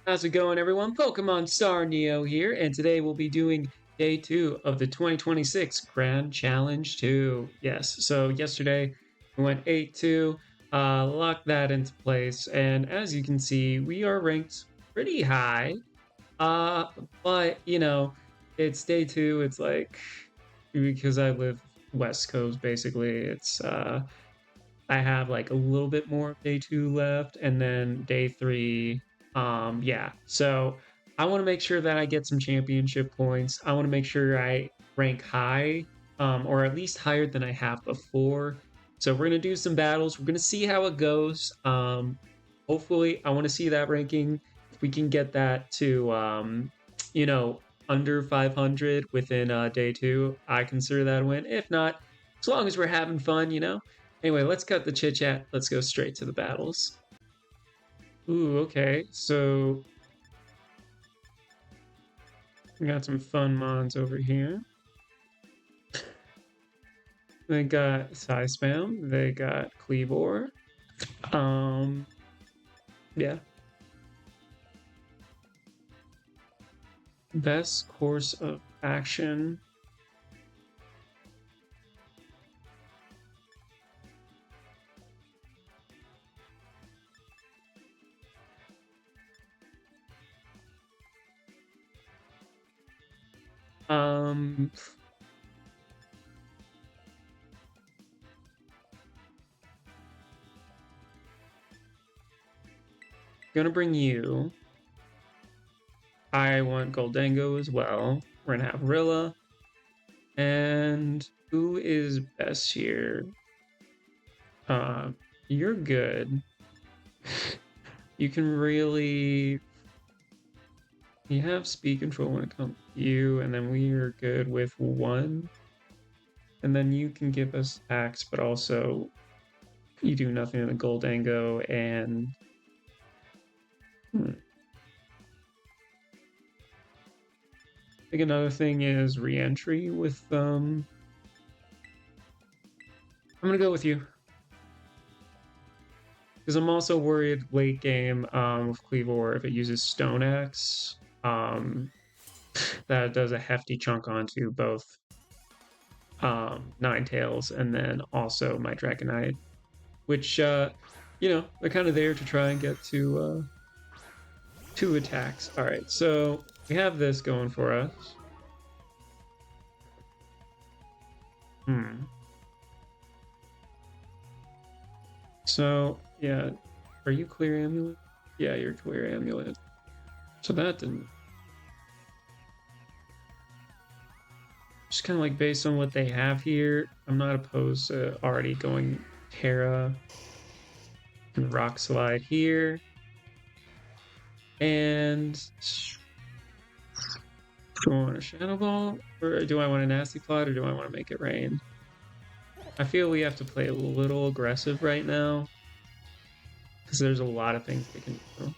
How's it going, everyone? Pokemon Star Neo here, and today we'll be doing day 2 of the 2026 Grand Challenge 2. Yes, so yesterday we went 8-2, locked that into place, and as you can see, we are ranked pretty high. Uh, but, it's day 2, it's like, because I live West Coast, basically, I have like a little bit more of day 2 left, and then day 3. Yeah. So I want to make sure that I get some championship points. I want to make sure I rank high, or at least higher than I have before. So we're gonna do some battles. We're gonna see how it goes. Hopefully, I want to see that ranking. If we can get that to, you know, under 500 within day 2, I consider that a win. If not, as long as we're having fun. Anyway, let's cut the chit chat. Let's go straight to the battles. Ooh, okay. So we got some fun mons over here. They got Spam. They got Cleavor. Yeah. Best course of action. Um, Gonna bring you. I want Goldango as well. We're gonna have Rilla. And who is best here? Uh, you're good. You can really. You have speed control when it comes to you, and then we are good with one. And then you can give us axe, but also you do nothing in the Goldango, and I think another thing is re-entry with I'm gonna go with you. Because I'm also worried late game with Cleavor, if it uses Stone Axe, that does a hefty chunk onto both Ninetales and then also my Dragonite, which they're kind of there to try and get to two attacks. All right, so we have this going for us. So yeah, are you clear amulet? Yeah, you're clear amulet. So that didn't. Just kind of like based on what they have here, I'm not opposed to already going Terra and Rock Slide here. And do I want a Shadow Ball? Or do I want a Nasty Plot? Or do I want to make it rain? I feel we have to play a little aggressive right now, because there's a lot of things we can do.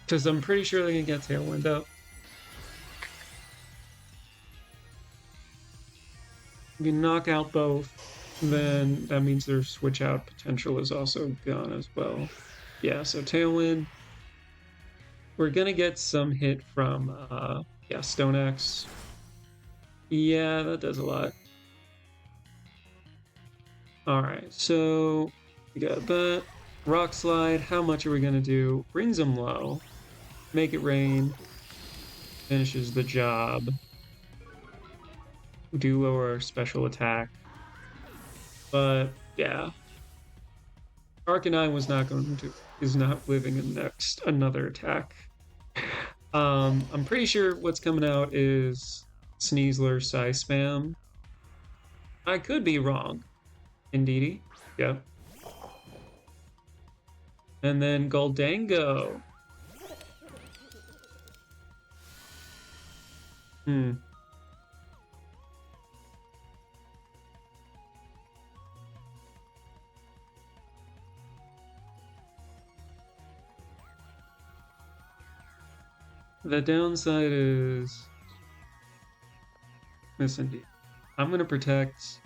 Because I'm pretty sure they can get Tailwind up. If you knock out both, then that means their switch out potential is also gone as well. Yeah, so Tailwind. We're gonna get some hit from Stone Axe. Yeah, that does a lot. Alright, so we got that. Rock Slide, how much are we gonna do? Brings them low. Make it rain. Finishes the job. Do lower special attack. But yeah. Arcanine is not living in another attack. I'm pretty sure what's coming out is Sneasler Spam. I could be wrong. Indeedy. Yep. And then Goldango. The downside is this indeed. I'm gonna protect.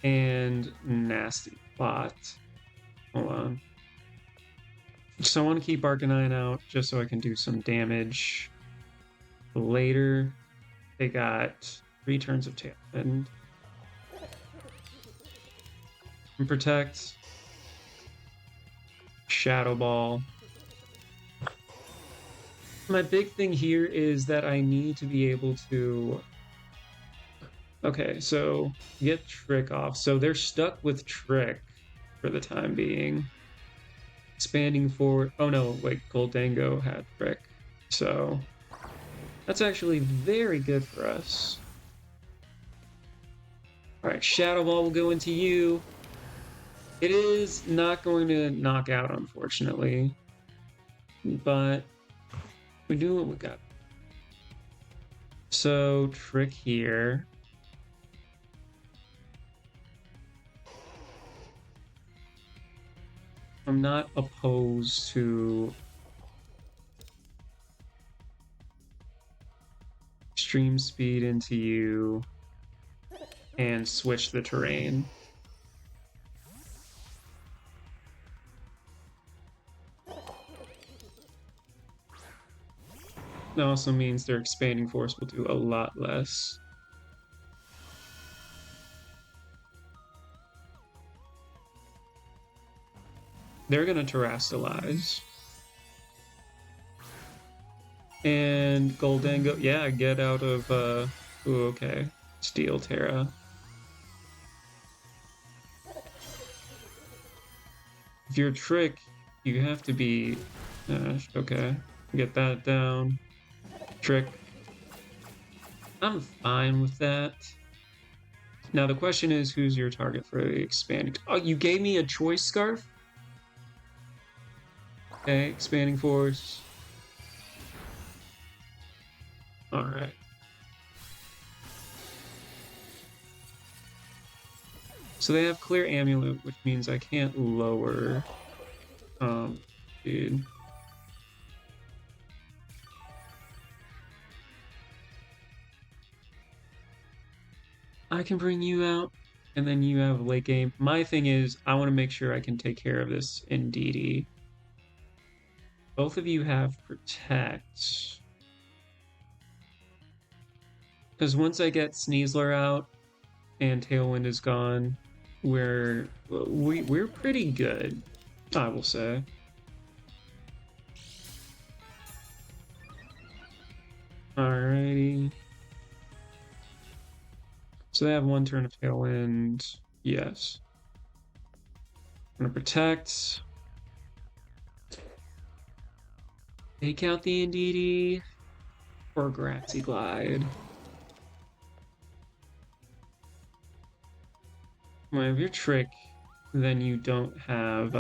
and nasty plot. Hold on. So I want to keep Arcanine out just so I can do some damage later. They got 3 turns of Tailwind. And Protect. Shadow Ball. My big thing here is that I need to be able to... Okay, so get Trick off. So they're stuck with Trick for the time being. Expanding forward. Oh no, wait, Goldango had Trick. So that's actually very good for us. Alright, Shadow Ball will go into you. It is not going to knock out, unfortunately. But we do what we got. So, Trick here. I'm not opposed to Stream Speed into you and switch the terrain. That also means their Expanding Force will do a lot less. They're gonna Terrastalize. And Goldango, yeah, get out of, ooh, okay. Steel Terra. If you're Trick, you have to be, okay. Get that down. Trick. I'm fine with that. Now the question is, who's your target for the expanding? Oh, you gave me a choice scarf? Okay, expanding force. Alright. So they have clear amulet, which means I can't lower. Dude. I can bring you out, and then you have late game. My thing is, I want to make sure I can take care of this in DD. Both of you have Protect. Because once I get Sneasler out and Tailwind is gone, we're pretty good, I will say. Alrighty. So they have 1 turn of Tailwind. Yes. I'm gonna Protect. Take out the Indeedee. Or Grassy Glide. Well, if you're Trick, then you don't have,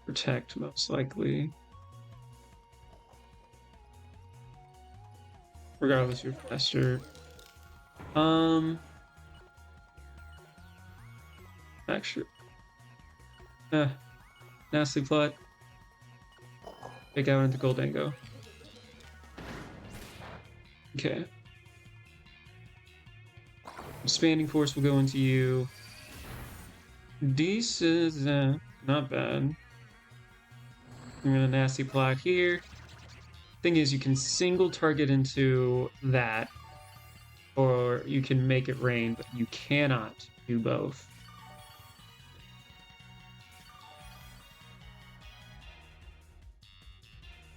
Protect, most likely. Regardless, you're faster. Actually. Nasty plot. Take out into Goldango. Okay. Expanding Force will go into you. This is not bad. I'm gonna Nasty Plot here. Thing is, you can single target into that, or you can make it rain, but you cannot do both.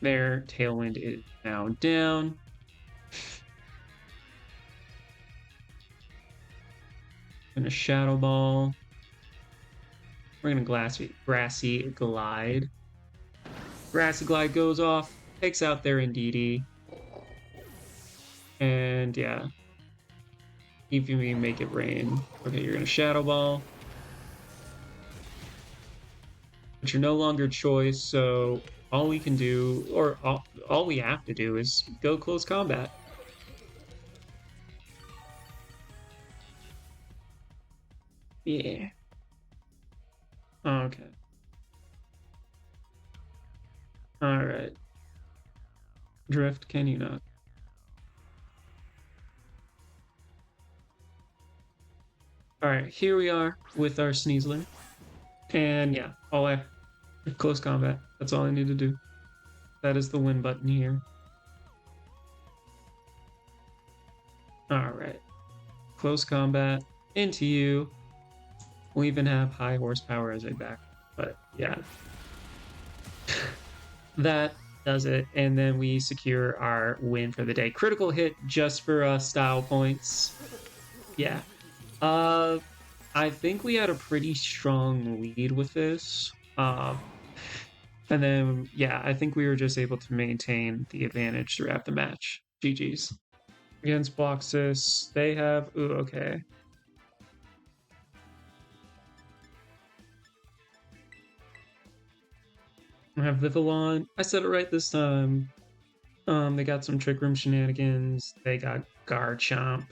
Their Tailwind is now down. Gonna Shadow Ball. We're gonna Grassy Glide. Grassy Glide goes off, takes out their Indeedee. And yeah. Even if you make it rain. Okay, you're gonna Shadow Ball. But you're no longer choice, so all we can do, or all we have to do is go close combat. Yeah. Okay. Alright. Drift, can you not? All right, here we are with our Sneasler. And yeah, all I close combat. That's all I need to do. That is the win button here. All right, close combat into you. We'll even have high horsepower as a back. But yeah, that does it. And then we secure our win for the day. Critical hit just for style points. Yeah. Uh, I think we had a pretty strong lead with this. And then, yeah, I think we were just able to maintain the advantage throughout the match. GG's. Against Bloxus, they have. Ooh, okay. I have Vivillon. I said it right this time. They got some Trick Room shenanigans. They got Garchomp.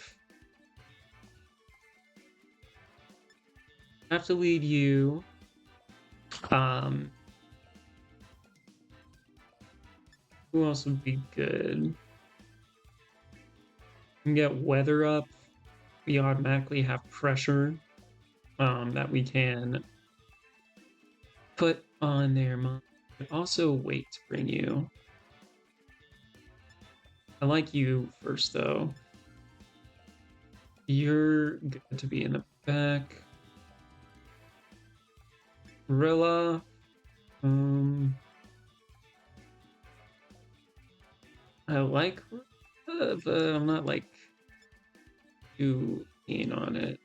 I have to lead you. Who else would be good? You can get Weather up. We automatically have Pressure that we can put on their mind. But also wait to bring you. I like you first, though. You're good to be in the back. Rilla. I like Rilla, but I'm not like too keen on it.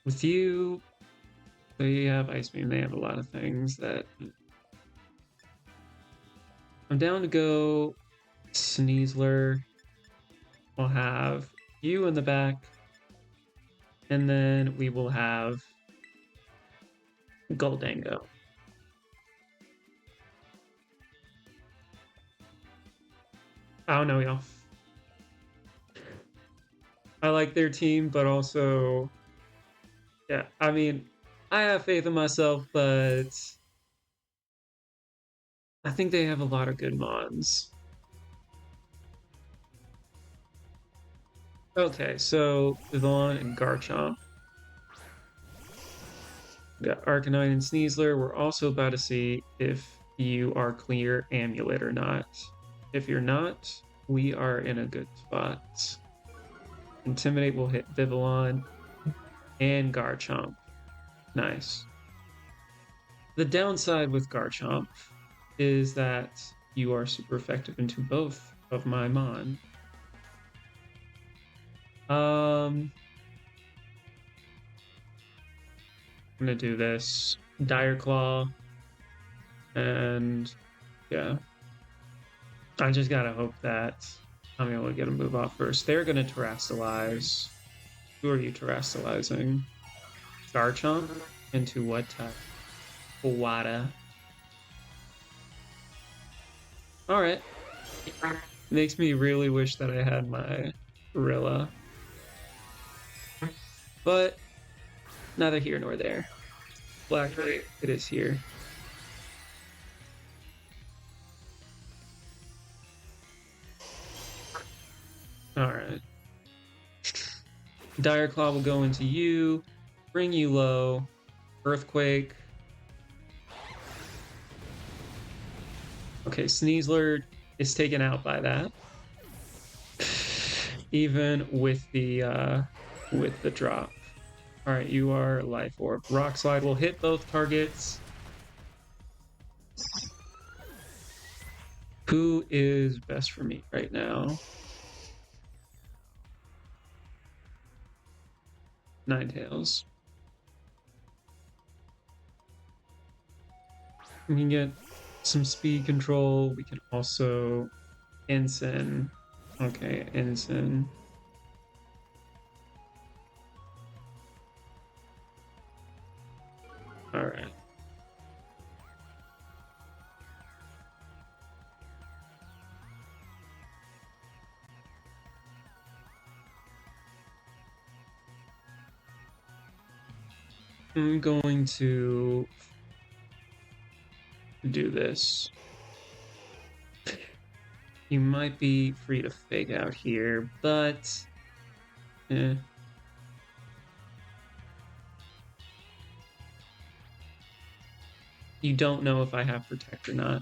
With you, they have Ice Beam. They have a lot of things that I'm down to go. Sneasler. We'll have you in the back, and then we will have Goldango. I don't know, y'all. I like their team, but also, yeah, I mean, I have faith in myself, but I think they have a lot of good mons. Okay, so Vivillon and Garchomp. We got Arcanine and Sneasler. We're also about to see if you are clear Amulet or not. If you're not, we are in a good spot. Intimidate will hit Vivillon and Garchomp. Nice. The downside with Garchomp is that you are super effective into both of my Mon. I'm gonna do this Dire Claw, and yeah, I just gotta hope that I'm able to get a move off first. They're gonna terrastalize. Who are you terrastalizing? Garchomp into what type? Water. All right. Makes me really wish that I had my Rilla, but neither here nor there. Luckily, it is here. All right. Dire Claw will go into you, bring you low. Earthquake. Okay, Sneasler is taken out by that. Even with the drop. All right, you are Life Orb. Rock Slide will hit both targets. Who is best for me right now? Ninetales. We can get some speed control. We can also Ensign. Okay, Ensign. All right. I'm going to do this. You might be free to fake out here, but You don't know if I have Protect or not.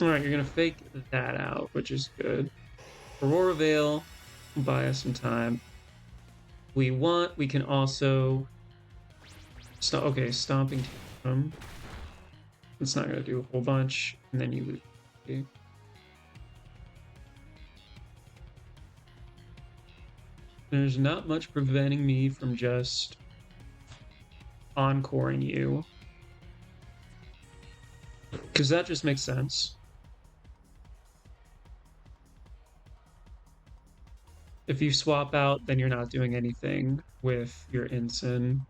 Alright, you're gonna fake that out, which is good. Aurora Veil will buy us some time. We can also... Okay, Stomping Tantrum. It's not gonna do a whole bunch, and then you lose. Okay. There's not much preventing me from just encoring you. Because that just makes sense. If you swap out, then you're not doing anything with your Ensign.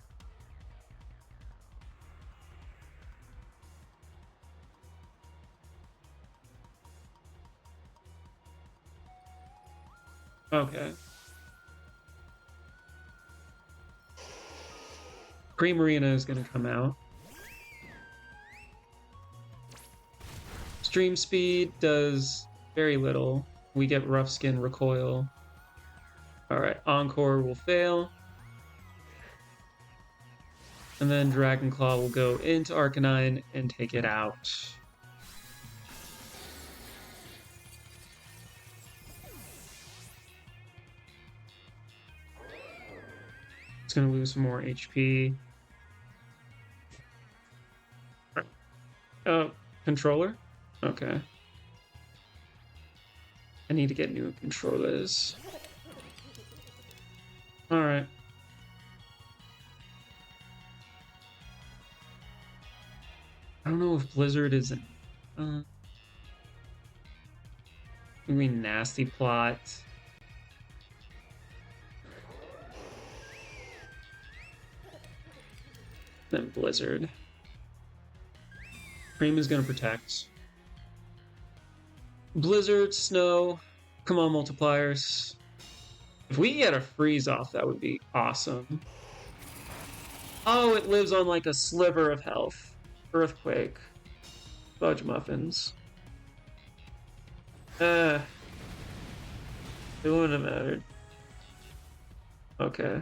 Okay. Primarina is going to come out. Stream speed does very little. We get Rough Skin Recoil. Alright, Encore will fail. And then Dragon Claw will go into Arcanine and take it out. It's going to lose some more HP. Oh, controller? Okay. I need to get new controllers. Alright. I don't know if Blizzard is in... I mean, Nasty Plot. Then Blizzard. Cream is going to protect. Blizzard, Snow. Come on, multipliers. If we get a freeze off, that would be awesome. Oh, it lives on like a sliver of health. Earthquake. Fudge muffins. It wouldn't have mattered. Okay.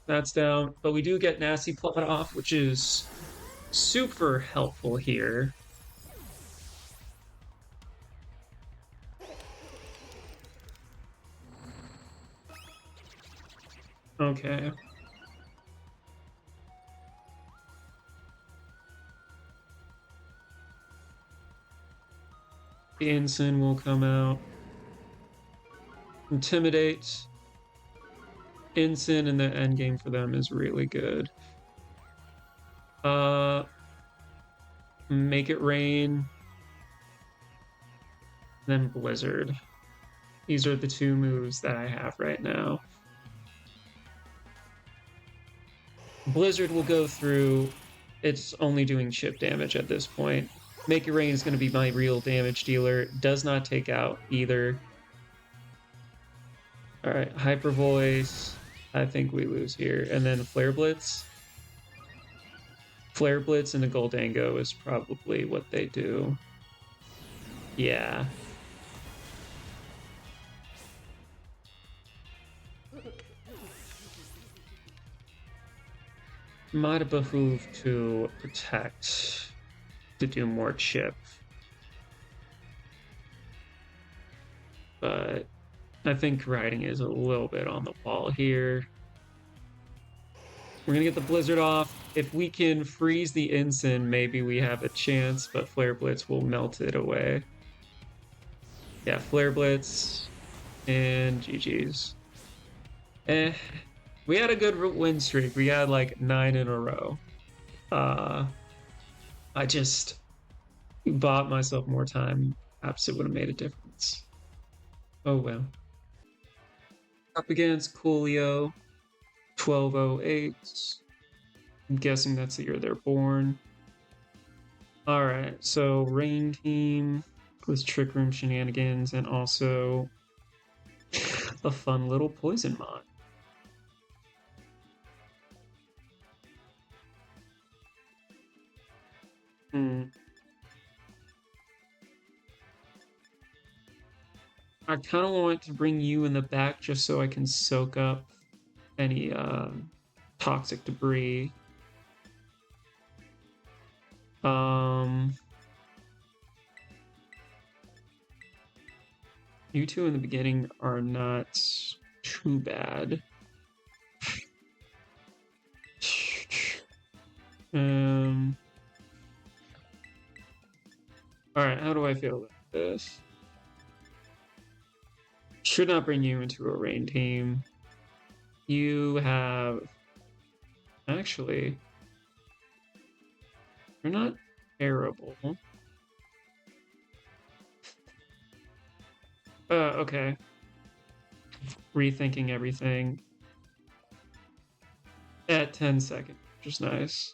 That's down. But we do get Nasty Plot off, which is super helpful here. Okay. The Ensign will come out. Intimidate. Ensign in the endgame for them is really good. Make it rain. Then Blizzard. These are the two moves that I have right now. Blizzard will go through. It's only doing chip damage at this point. Make It Rain is going to be my real damage dealer. Does not take out either. Alright, Hyper Voice. I think we lose here. And then Flare Blitz. Flare Blitz and the Goldango is probably what they do. Yeah. Might have behooved to protect, to do more chip. But I think riding is a little bit on the wall here. We're gonna get the Blizzard off. If we can freeze the Ensign, maybe we have a chance, but Flare Blitz will melt it away. Yeah, Flare Blitz and GG's. We had a good win streak. We had like 9 in a row. I just bought myself more time. Perhaps it would have made a difference. Oh well. Up against Coolio, 1208. I'm guessing that's the year they're born. Alright, so Rain Team with Trick Room shenanigans and also a fun little poison mod. I kind of want to bring you in the back just so I can soak up any toxic debris. You two in the beginning are not too bad. All right, how do I feel about this? Should not bring you into a rain team. You have... Actually, you're not terrible. Okay. Rethinking everything. At 10 seconds, which is nice.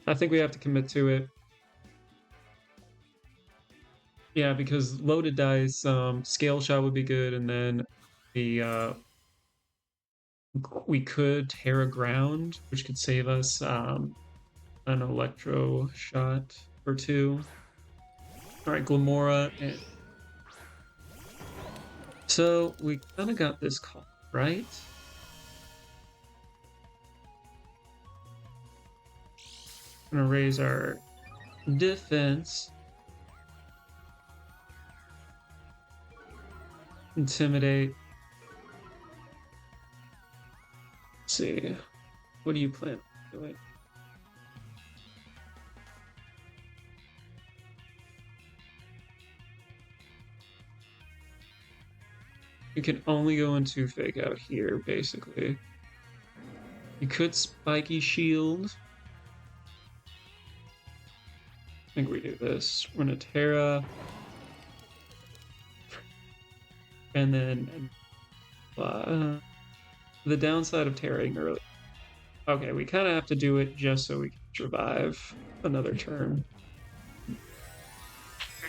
I think we have to commit to it. Yeah, because loaded dice, scale shot would be good, and then the we could Terra Ground, which could save us an electro shot or two. All right, Glamora. So we kind of got this call, right? Gonna raise our defense. Intimidate. Let's see. What do you plan on doing? You can only go into fake out here, basically. You could spiky shield. I think we do this. We're gonna Terra. And then the downside of Terraing early. Okay, we kind of have to do it just so we can survive another turn.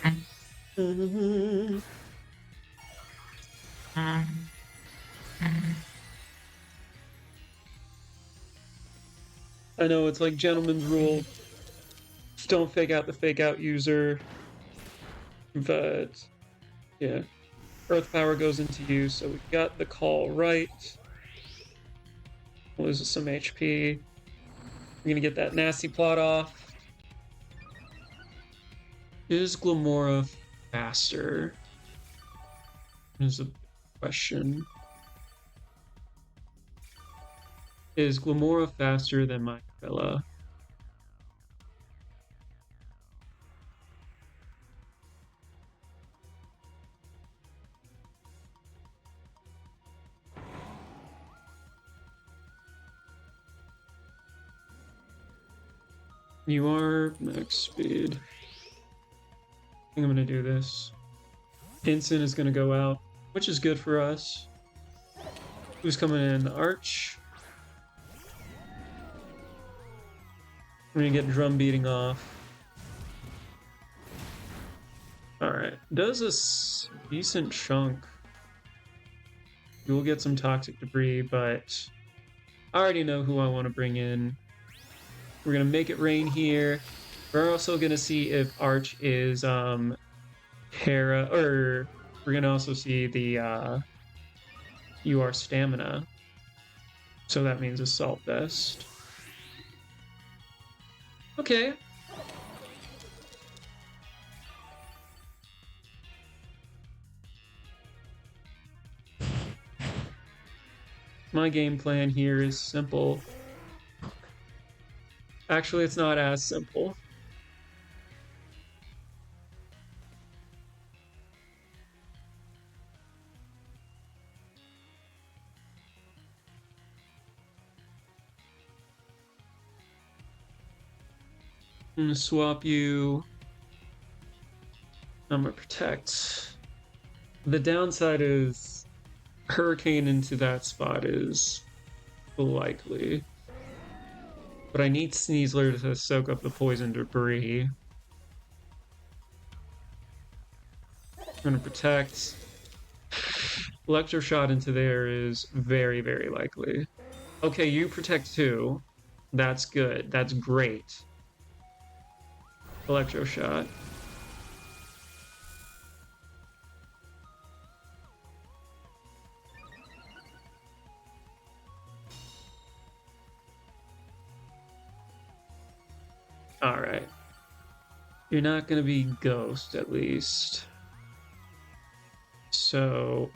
I know, it's like gentleman's rule. Don't fake out the fake out user. But, yeah. Earth power goes into you, so we got the call right. Loses some HP. We're gonna get that nasty plot off. Is Glamora faster? Is a question. Is Glamora faster than my Bella? You are max speed. I think I'm gonna do this. Ensign is gonna go out, which is good for us. Who's coming in? Arch. We're gonna get drum beating off. Alright, does a decent chunk. You'll get some toxic debris, but I already know who I want to bring in. We're gonna make it rain here. We're also gonna see if Arch is Hera, or we're gonna also see the you are stamina. So that means assault vest. Okay. My game plan here is simple. Actually, it's not as simple. I'm gonna swap you. I'm gonna protect. The downside is Hurricane into that spot is likely. But I need Sneasler to soak up the poison debris. I'm gonna protect. Electroshot into there is very, very likely. Okay, you protect too. That's good. That's great. Electroshot. All right. You're not going to be Ghost, at least. So,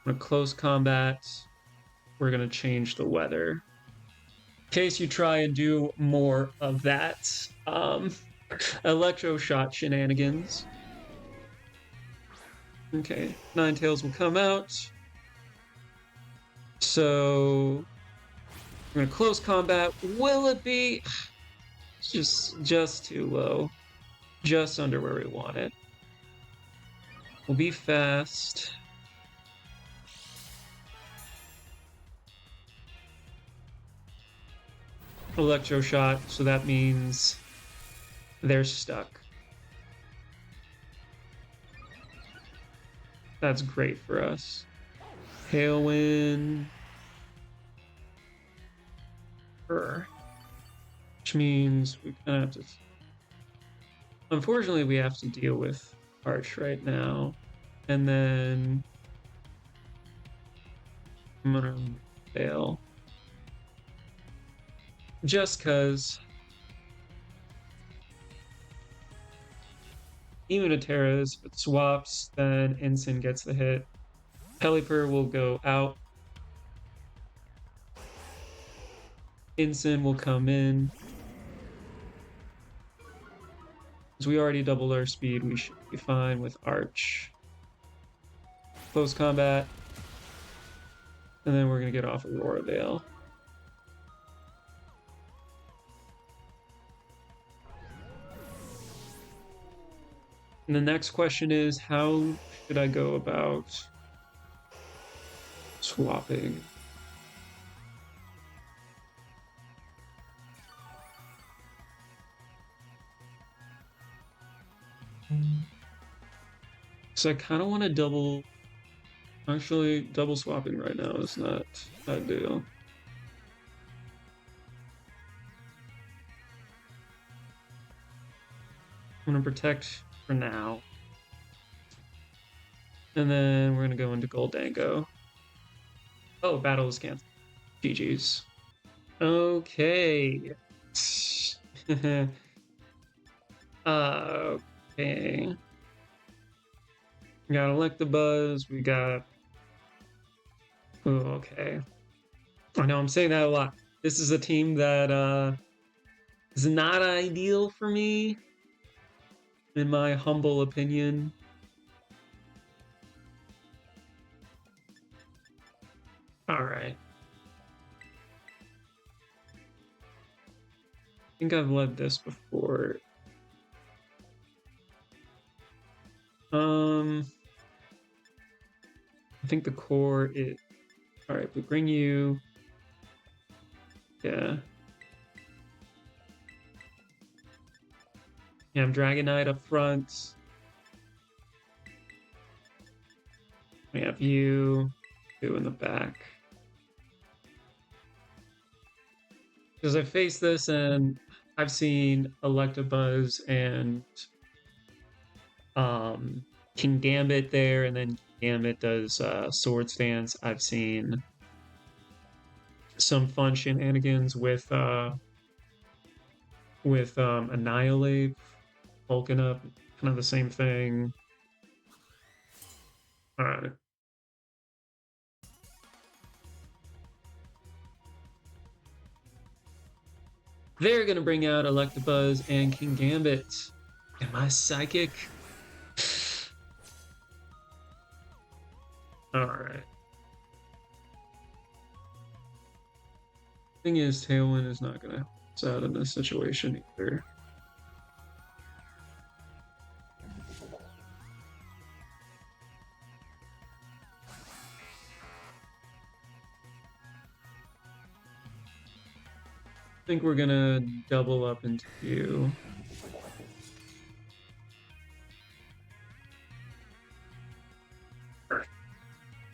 in a close combat, we're going to change the weather. In case you try and do more of that electro-shot shenanigans. Okay, Ninetales will come out. So, we're going to close combat. Will it be? Just too low. Just under where we want it. We'll be fast. Electroshock, so that means they're stuck. That's great for us. Tailwind. Which means we kind of have to... Unfortunately, we have to deal with Arch right now. And then... I'm gonna fail. Just because... Even a Terra's, if it swaps, then Ensign gets the hit. Pelipper will go out. Ensign will come in. As we already doubled our speed, we should be fine with Arch. Close combat. And then we're going to get off Aurora Veil. And the next question is, how should I go about swapping? So I kind of want to double... Actually, double swapping right now is not ideal. I'm going to protect for now. And then we're going to go into Goldango. Oh, battle is canceled. GG's. Okay. Okay. We got Electabuzz. We got... Oh, okay. I know I'm saying that a lot. This is a team that is not ideal for me, in my humble opinion. All right. I think I've led this before. I think the core is... All right, we bring you... Yeah. Yeah, I'm Dragonite up front. We have you in the back. Because I faced this and I've seen Electabuzz and King Gambit there, and then Gambit does Swords Dance. I've seen some fun shenanigans with Annihilate, Vulcan up, kind of the same thing. All right. They're gonna bring out Electabuzz and King Gambit. Am I psychic? Alright. Thing is, Tailwind is not gonna help us out in this situation either. I think we're gonna double up into you.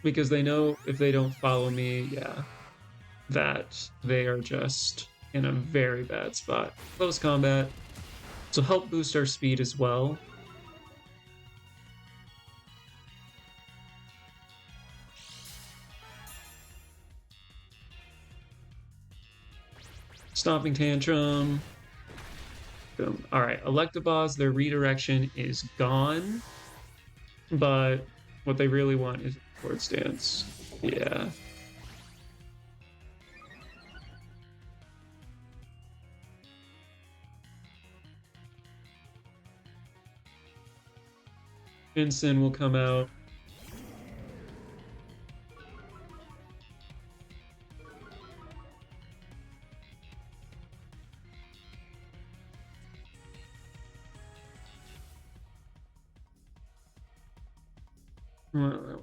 Because they know if they don't follow me, yeah, that they are just in a very bad spot. Close combat. So help boost our speed as well. Stomping Tantrum. Boom. All right, Electabuzz, their redirection is gone, but what they really want is a Sword Stance. Yeah. Vincent will come out. Well,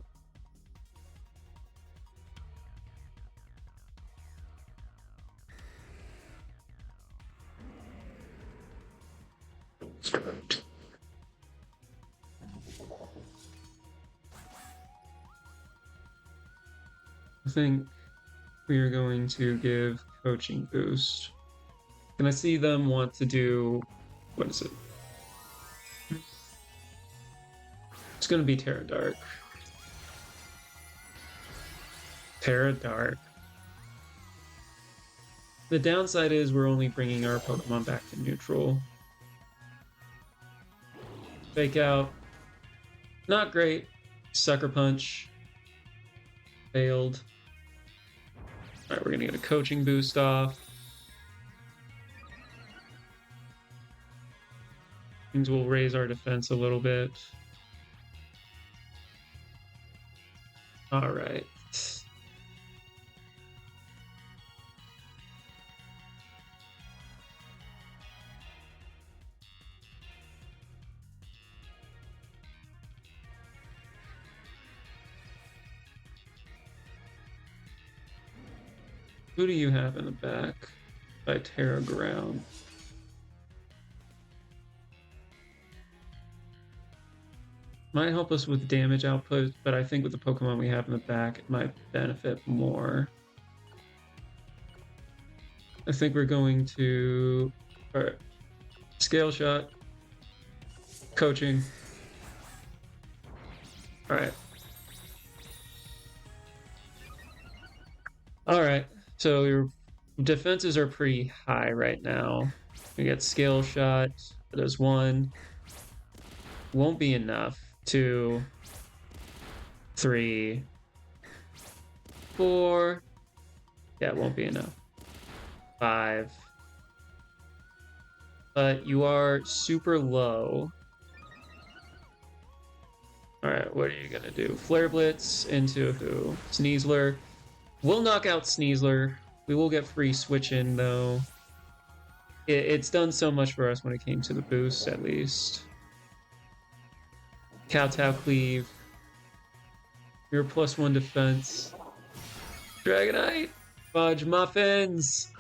I think we are going to give coaching boost. Can I see them want to do, what is it? It's going to be Terra Dark. Terra Dark. The downside is we're only bringing our Pokemon back to neutral. Fake Out. Not great. Sucker Punch. Failed. Alright, we're gonna get a coaching boost off. Means we'll raise our defense a little bit. Alright. Who do you have in the back? By Terra Ground. Might help us with damage output, but I think with the Pokemon we have in the back, it might benefit more. I think we're going to... Alright. Scale Shot. Coaching. Alright. Alright. So your defenses are pretty high right now. We get Scale Shot. That is 1. Won't be enough. 2, 3, 4. Yeah, it won't be enough. 5. But you are super low. Alright, what are you gonna do? Flare Blitz into who? Sneasler. We'll knock out Sneasler. We will get free switch in though. It's done so much for us when it came to the boost, at least. Kowtow Cleave. Your +1 defense. Dragonite. Fudge Muffins.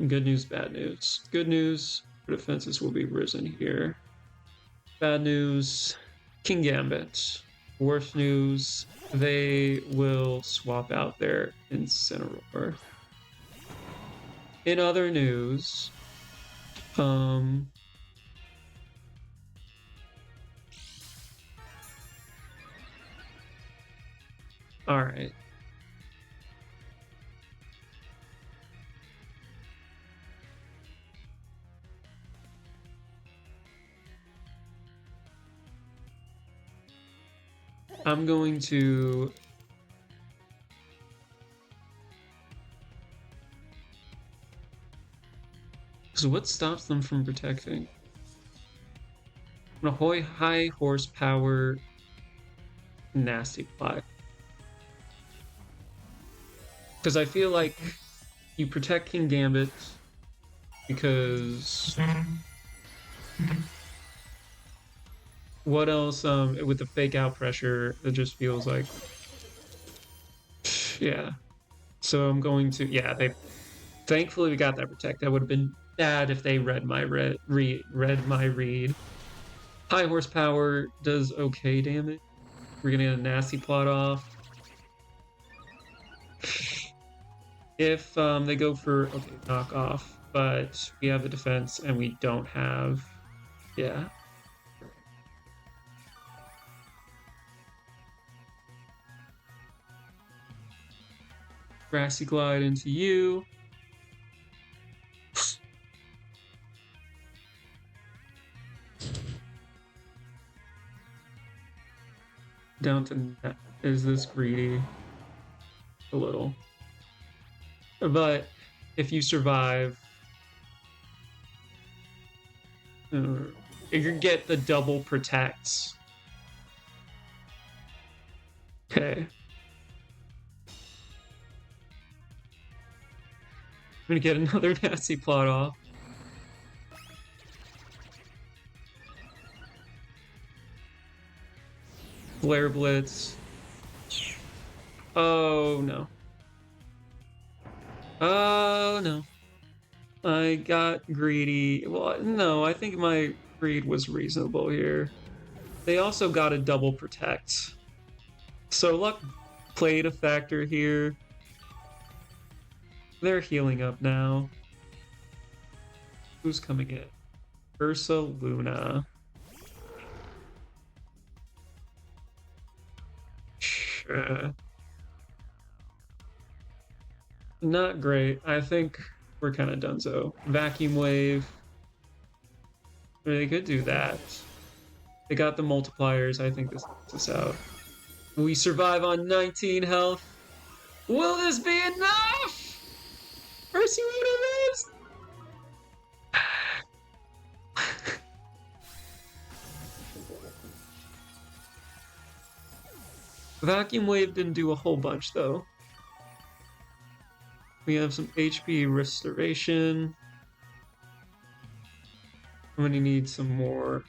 Good news, bad news. Good news, defenses will be risen here. Bad news, King Gambit. Worse news, they will swap out their Incineroar. In other news, alright. I'm going to... So what stops them from protecting? A high horsepower nasty plot. Because I feel like you protect King Gambit because... What else, with the fake out pressure, it just feels like... Yeah. So I'm going to... Yeah, they... Thankfully we got that protect. That would have been bad if they read my read. High horsepower does okay damage. We're gonna get a nasty plot off. If they go for... Okay, knock off. But we have the defense and we don't have... Yeah. Grassy Glide into you. Down to that. Is this greedy? A little. But if you survive, you get the double protects. Okay. I'm gonna get another nasty plot off. Flare Blitz. Oh no. Oh no. I got greedy. Well, no, I think my greed was reasonable here. They also got a double protect. So luck played a factor here. They're healing up now. Who's coming in? Ursa Luna. Not great. I think we're kind of donezo. Vacuum Wave. They could do that. They got the multipliers. I think this helps us out. We survive on 19 health. Will this be enough? Ursa Luna lives! Vacuum Wave didn't do a whole bunch, though. We have some HP restoration. I'm gonna need some more.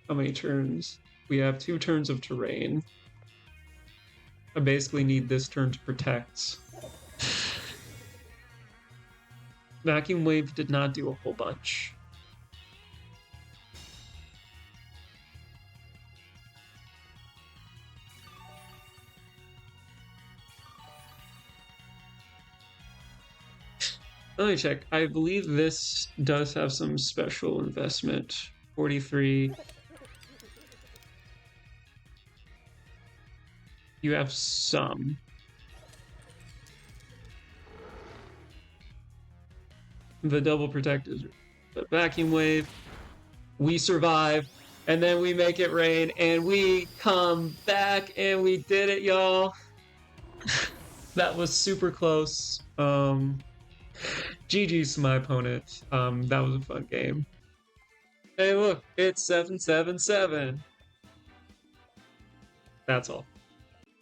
How many turns? We have 2 turns of terrain. I basically need this turn to protect. Vacuum Wave did not do a whole bunch. Let me check. I believe this does have some special investment. 43. You have some. The double protect is the Vacuum Wave. We survive, and then we make it rain, and we come back, and we did it, y'all. That was super close. GG's to my opponent. That was a fun game. Hey, look, it's 777. That's all.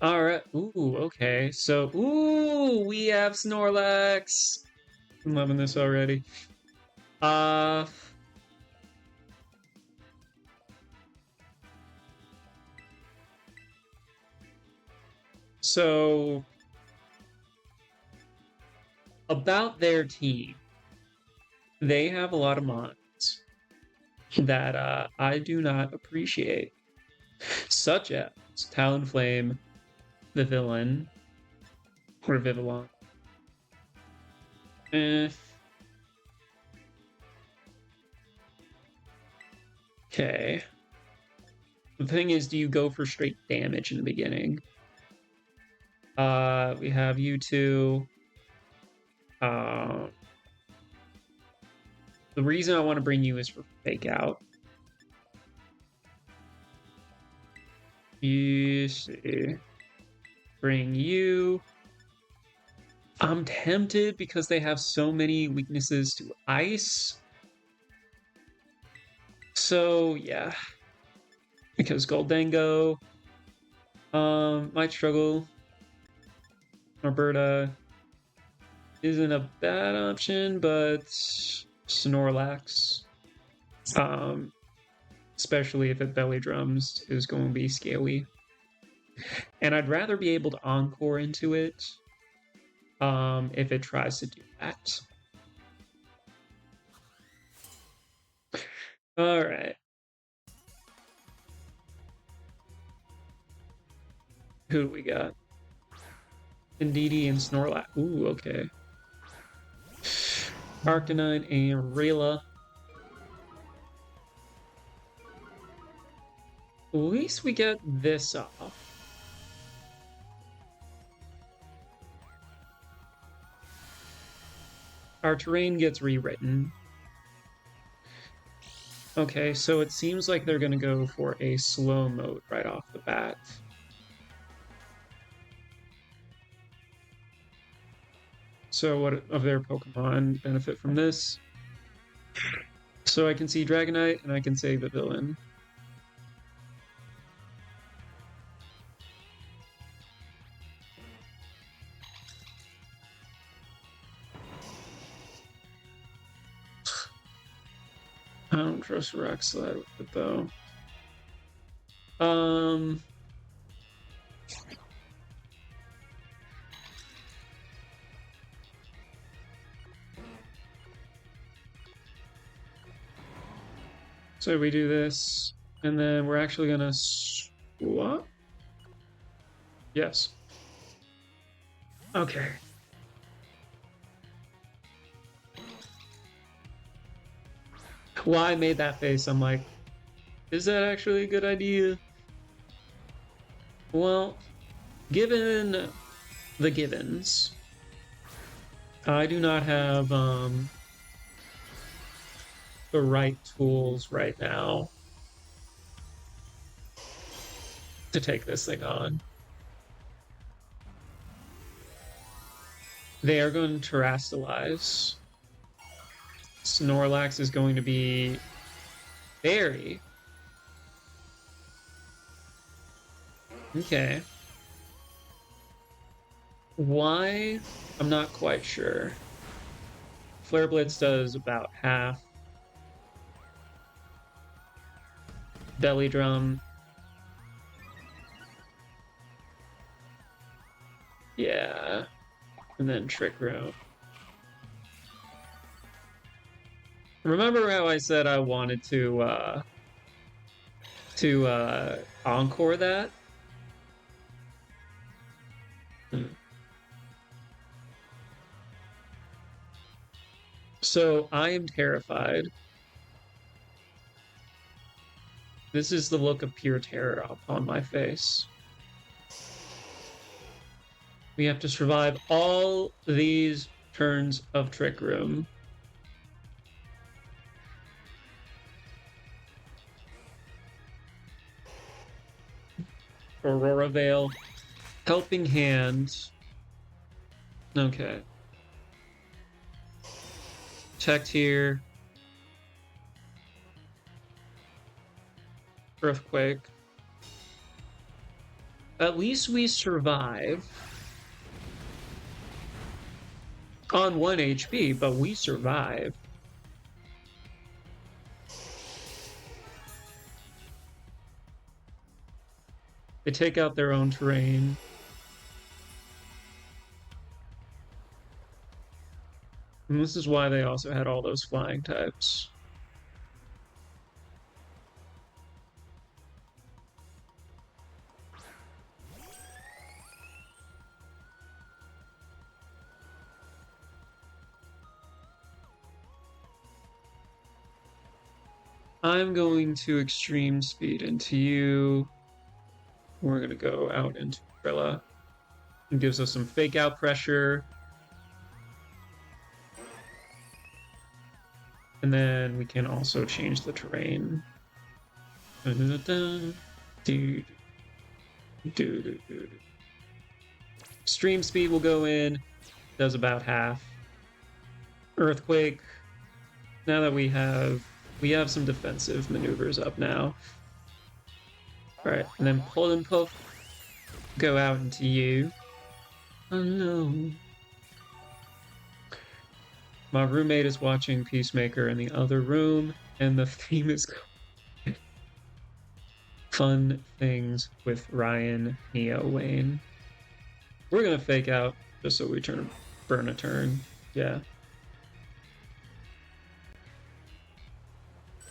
All right. Ooh, okay. So, we have Snorlax. I'm loving this already. So about their team, they have a lot of mons that I do not appreciate, such as Talonflame, Vivillon, or Vivillon. Okay. The thing is, do you go for straight damage in the beginning? We have you two. The reason I want to bring you is for Fake Out. You see. Bring you. I'm tempted because they have so many weaknesses to ice. So, yeah. Because Goldango might struggle. Alberta isn't a bad option, but Snorlax, especially if it belly drums, is going to be scaly. And I'd rather be able to Encore into it if it tries to do that. All right. Who do we got? Indeedee and Snorlax. Ooh, okay. Arcanine and Rayla. At least we get this off. our terrain gets rewritten. Okay, so it seems like they're going to go for a slow mode right off the bat. So what of their Pokemon benefit from this? So I can see Dragonite and I can save the villain. I don't trust Rock Slide with it though. So we do this, and then we're actually gonna swap. Yes. Okay. Well, I made that face. I'm like, is that actually a good idea? Well, given the givens, I do not have the right tools right now to take this thing on. They are going to terrestrialize. Snorlax is going to be Fairy. Okay. Why? I'm not quite sure. Flare Blitz does about half. Belly Drum. Yeah. And then Trick Room. Remember how I said I wanted to encore that? So I am terrified. This is the look of pure terror upon my face. We have to survive all these turns of Trick Room. Aurora Veil. Helping Hand. Okay. Checked here. Earthquake. At least we survive. On 1 HP, but we survive. They take out their own terrain. And this is why they also had all those flying types. I'm going to extreme speed into you. We're going to go out into Umbrella. It gives us some fake out pressure. And then we can also change the terrain. Extreme speed will go in. Does about half. Earthquake. Now that we have some defensive maneuvers up now. Alright, and then Pull and Puff. Go out into you. Oh no. My roommate is watching Peacemaker in the other room, and the theme is Fun Things with Ryan, Neo, Wayne. We're gonna fake out just so we burn a turn. Yeah.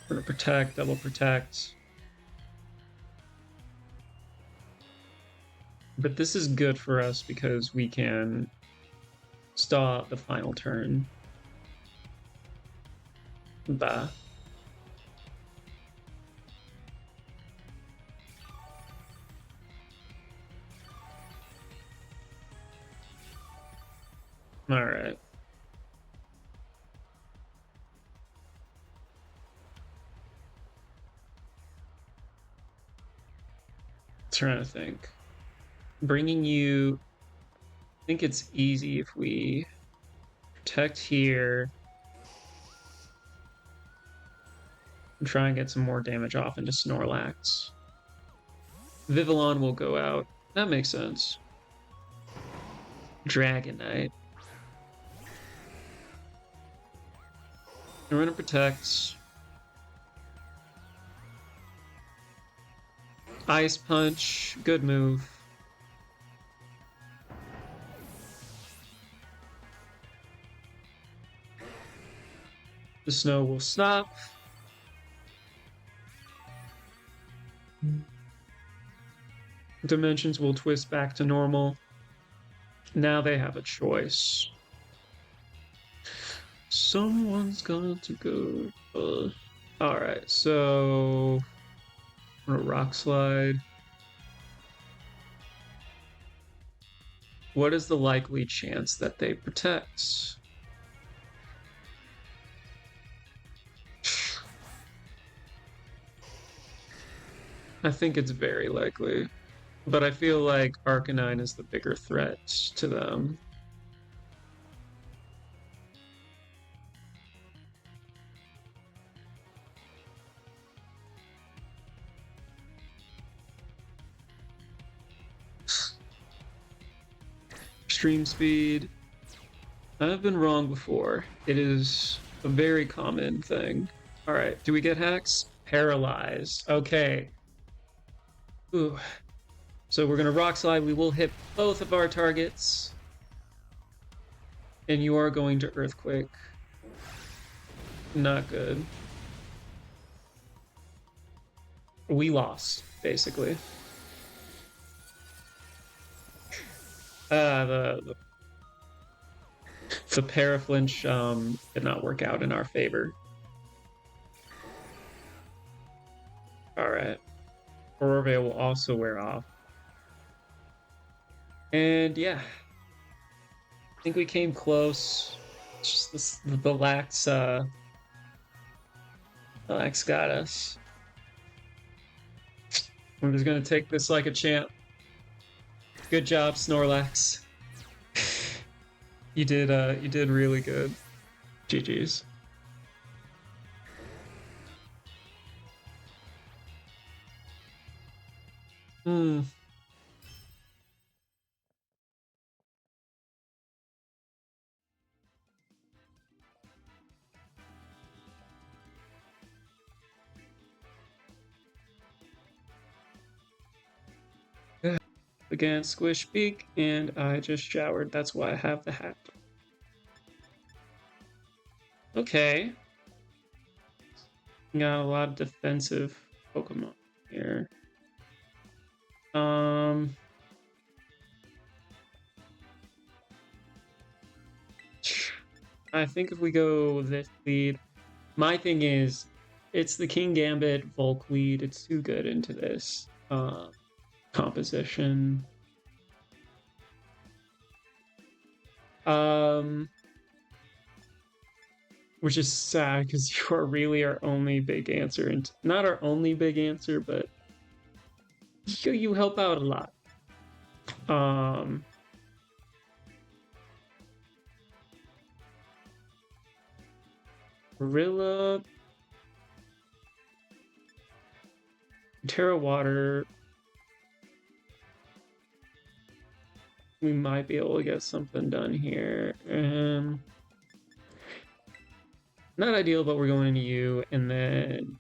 We're gonna protect, double protect. But this is good for us because we can start the final turn. Bah. All right. Trying to think. Bringing you. I think it's easy if we protect here. And try and get some more damage off into Snorlax. Vivillon will go out. That makes sense. Dragonite. We're gonna protect. Ice Punch. Good move. The snow will stop. Dimensions will twist back to normal. Now they have a choice. Someone's going to go. Alright, so I'm gonna Rock Slide. What is the likely chance that they protect? I think it's very likely. But I feel like Arcanine is the bigger threat to them. Extreme Speed. I've been wrong before. It is a very common thing. Alright, do we get hacks? Paralyzed. Okay. Ooh. So we're gonna Rock Slide. We will hit both of our targets. And you are going to Earthquake. Not good. We lost, basically. The Paraflinch did not work out in our favor. Alright. Aurora will also wear off. And yeah. I think we came close. It's just the Lax got us. I'm just gonna take this like a champ. Good job, Snorlax. You did really good. GG's. Hmm. Again, Squish Beak, and I just showered. That's why I have the hat. Okay. Got a lot of defensive Pokemon here. I think if we go this lead, my thing is, it's the King Gambit Volk lead. It's too good into this composition. Which is sad because you are really our only big answer, and not our only big answer, but you help out a lot. Gorilla, Terra Water. We might be able to get something done here. Not ideal, but we're going into you, and then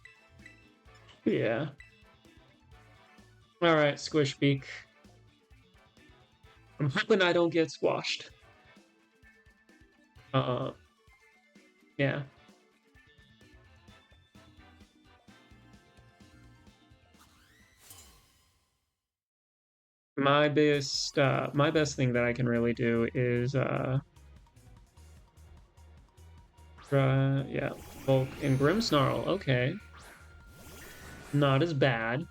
yeah. All right, Squish Beak. I'm hoping I don't get squashed. Yeah. My best thing that I can really do is yeah, Bulk and Grimmsnarl. Okay, not as bad.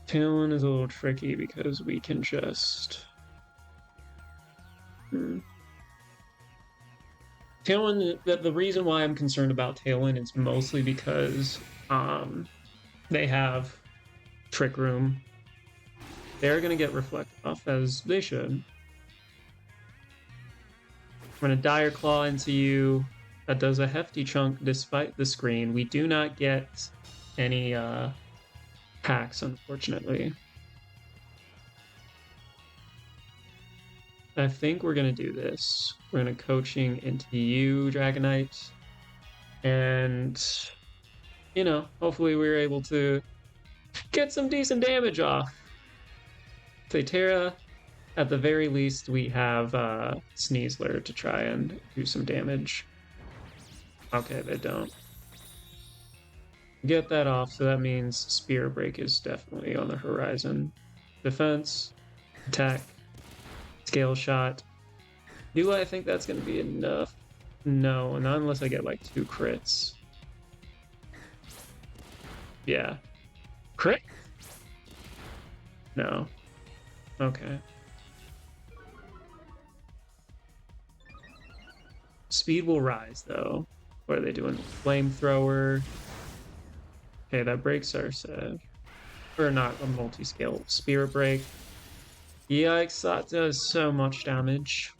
Talon is a little tricky because we can just Tailwind, the reason why I'm concerned about Tailwind is mostly because they have Trick Room. They're going to get Reflect off, as they should. I'm going to Dire Claw into you. That does a hefty chunk despite the screen. We do not get any packs, unfortunately. I think we're going to do this. We're going to Coaching into you, Dragonite. And, you know, hopefully we're able to get some decent damage off. Thaytera, at the very least, we have Sneasler to try and do some damage. Okay, they don't. Get that off, so that means Spear Break is definitely on the horizon. Defense, attack, Scale Shot. Do I think that's going to be enough? No, not unless I get like 2 crits. Yeah. Crit? No. Okay. Speed will rise, though. What are they doing? Flamethrower. Okay, that breaks our set. Or not a multi-scale. Spirit Break. Yikes, that does so much damage.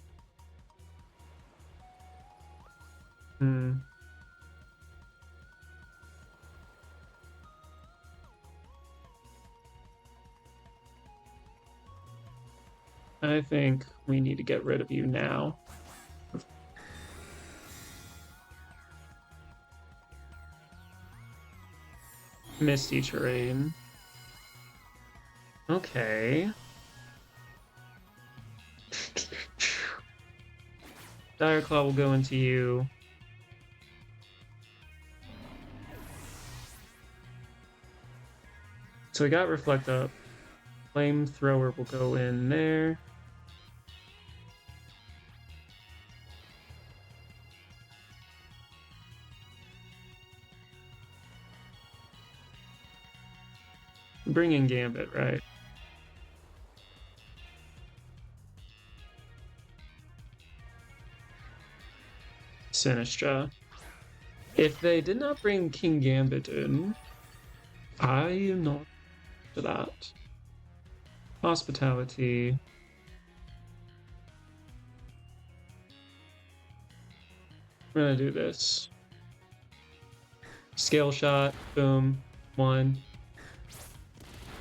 I think we need to get rid of you now. Misty Terrain. Okay. Dire Claw will go into you. So we got Reflect Up. Flamethrower will go in there. Bring in Gambit, right? Sinistra. If they did not bring King Gambit in, I am not for that. Hospitality. We're gonna do this. Scale Shot, boom. 1,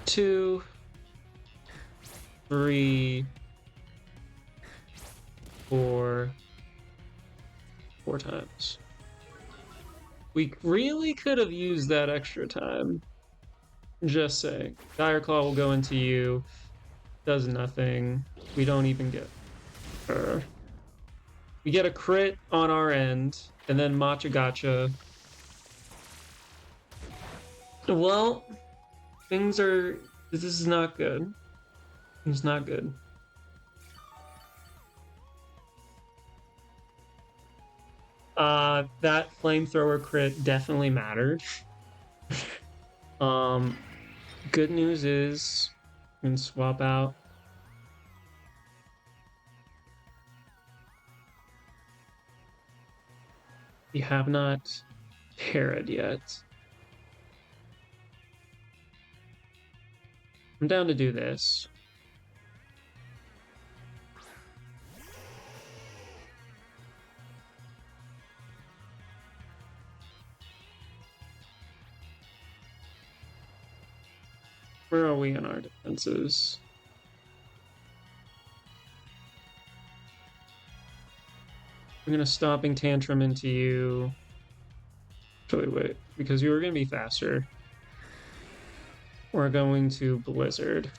2, 3, 4 times. We really could have used that extra time. Just saying. Dire Claw will go into you. Does nothing. We don't even get her. We get a crit on our end, and then Matcha Gotcha. Well, things are... This is not good. It's not good. That Flamethrower crit definitely mattered. Good news is we can swap out. We have not parried yet. I'm down to do this. Where are we in our defenses? I'm gonna Stomping Tantrum into you. Actually, wait, because you were gonna be faster. We're going to Blizzard.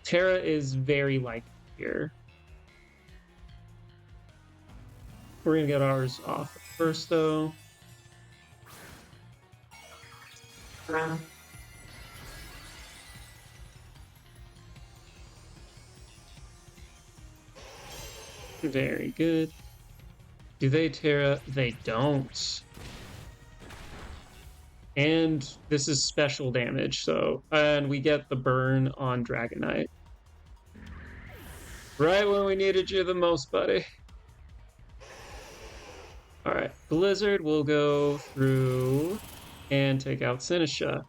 Terra is very likely here. We're gonna get ours off first, though. Very good. Do they Terra? They don't. And this is special damage, so... And we get the burn on Dragonite. Right when we needed you the most, buddy. All right, Blizzard will go through and take out Sinisha.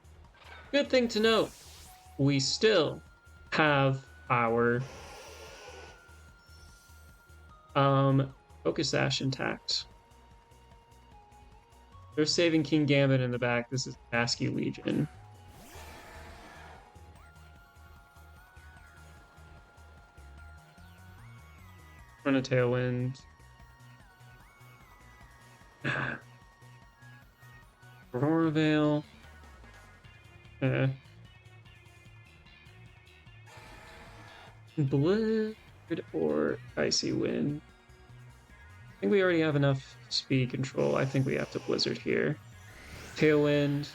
Good thing to note, we still have our Focus Sash intact. They're saving King Gambit in the back. This is Askew Legion. Run a Tailwind. Aurora Veil. Blizzard or Icy Wind. I think we already have enough speed control. I think we have to Blizzard here. Tailwind.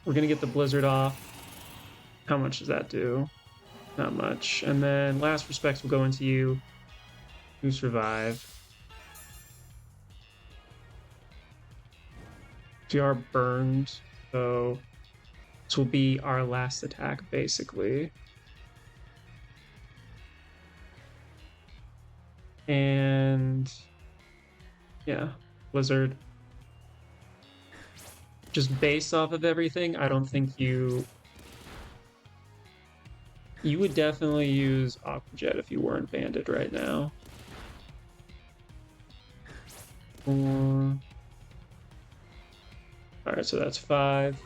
We're going to get the Blizzard off. How much does that do? Not much. And then Last Respects will go into you. You survive. We are burned, so this will be our last attack, basically. And yeah, Blizzard. Just based off of everything, I don't think you would definitely use Aquajet if you weren't banded right now. Alright, so that's 5.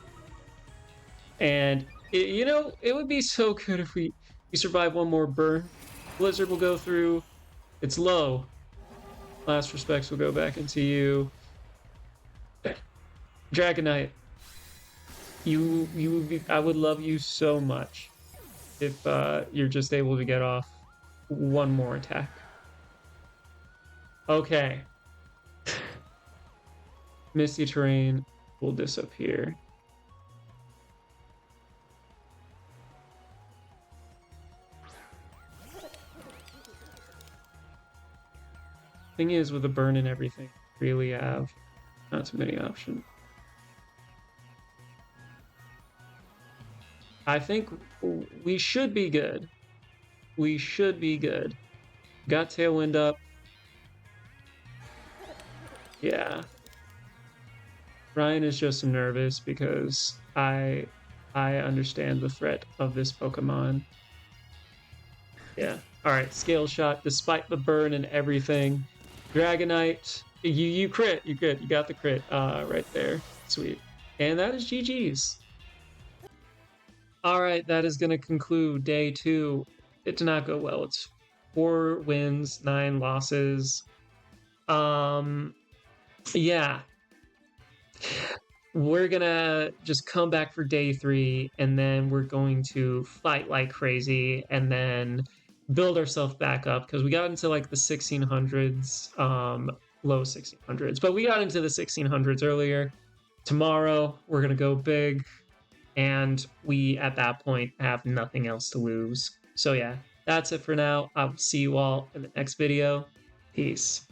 And, it would be so good if we survive one more burn. Blizzard will go through. It's low. Last Respects will go back into you. Dragonite. I would love you so much if you're just able to get off one more attack. Okay. Misty Terrain will disappear. Thing is, with the burn and everything, really have not too many options. I think we should be good. We should be good. Got Tailwind up. Yeah. Ryan is just nervous because I understand the threat of this Pokemon. Yeah. Alright, Scale Shot, despite the burn and everything. Dragonite, you crit, you got the crit right there. Sweet. And that is GG's. Alright, that is going to conclude day 2. It did not go well. It's 4 wins, 9 losses. Yeah. We're gonna just come back for day 3, and then we're going to fight like crazy, and then build ourselves back up, because we got into like the 1600s, low 1600s, but we got into the 1600s earlier. Tomorrow we're gonna go big, and we at that point have nothing else to lose. So yeah, that's it for now. I will see you all in the next video. Peace.